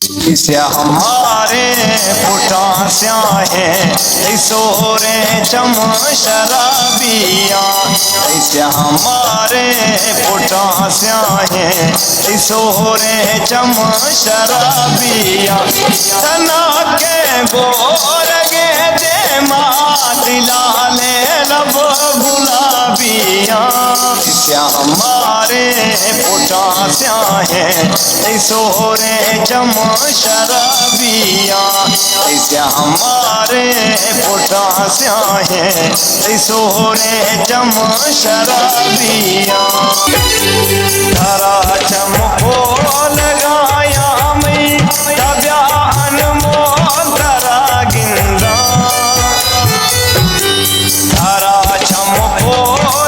इसे हमारे पुटा स्याहे सोरे चम शराबिया। इसे हमारे पुटा स्याहे सोरे चम शराबिया। तना के गोर गे दे दिलाले लब गुलाबिया। इसे हमारे पुटा स्याहे सोरे चम शराबिया। इसे हमारे पुटा स्याहे सोरे चम शराबिया। तारा चमको लगाया मैं तब्या अनमोल तारा गिंदा। तारा चमको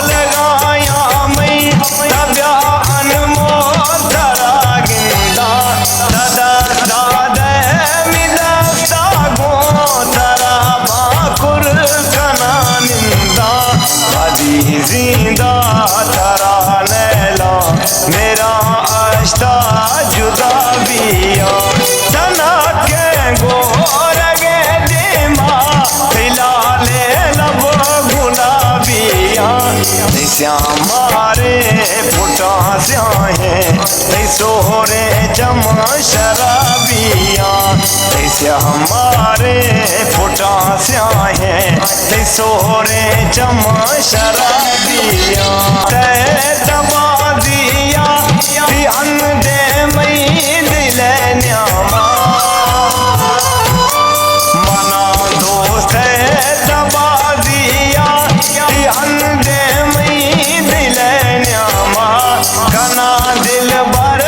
लगाया मैं तब्या अनमोल तारा गिंदा। दादा दादा मिदा सागो तारा बाकुर कना निंदा। अदी जिंदा तारा नैला मेरा आश्ता जुदा बिया। तना के गोर गे दिमा फिलाले लब गुलाबिया। इसे हमारे पुटा स्याहे सोरे चम शराबिया। इसे हमारे पुटा स्याहे सोरे चम शराबिया। दबा दिया अन दे मई दिल न्यामा। मना दोस्त दबा दिया अन दे मई दिल न्यामा। कना दिल भर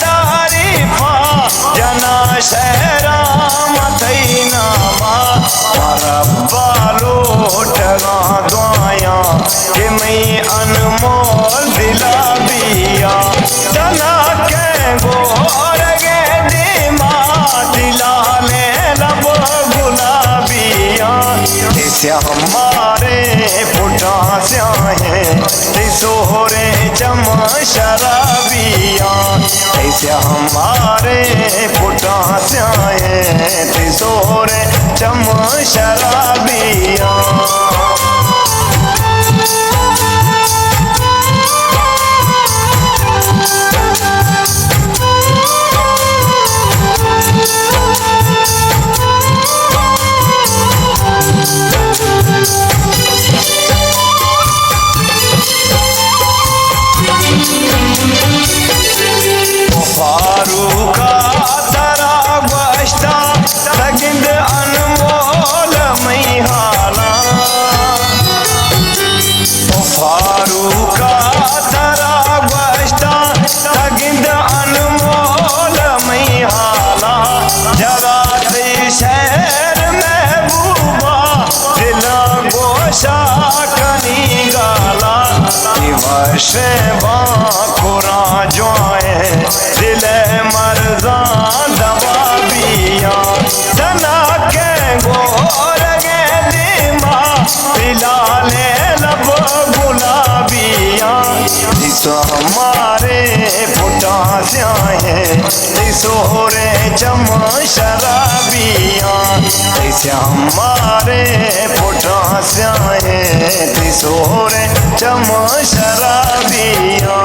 तारीफा जना शहरा मथई नामा। रब्बा लोटगा दुआया कि मैं अनमोल दिला बिया। तना के गोर गे दिमा दिलाले लब गुलाबिया। इसे हमारे पुटा स्याहे सोरे चम शराबिया। इसे हमारे पुटा स्याहे सोरे चम शराबिया। फारूका तरा बश्ता लगिंद अनमोल मई हाला। फारूका तरा बश्ता लगिंद अनमोल मई हाला। जरा से शहर महबूबा दिला गोशा कनी गाला। वर्ष बाकुरा जोए दिल मर्जा दबा बिया। तना के गोर गे दिमा फिलाले लब गुलाबिया। इस हमारे पुटा स्याहे सोरे चम शराबिया। इसे हमारे पुटा स्याहे सोरे चम शराबिया।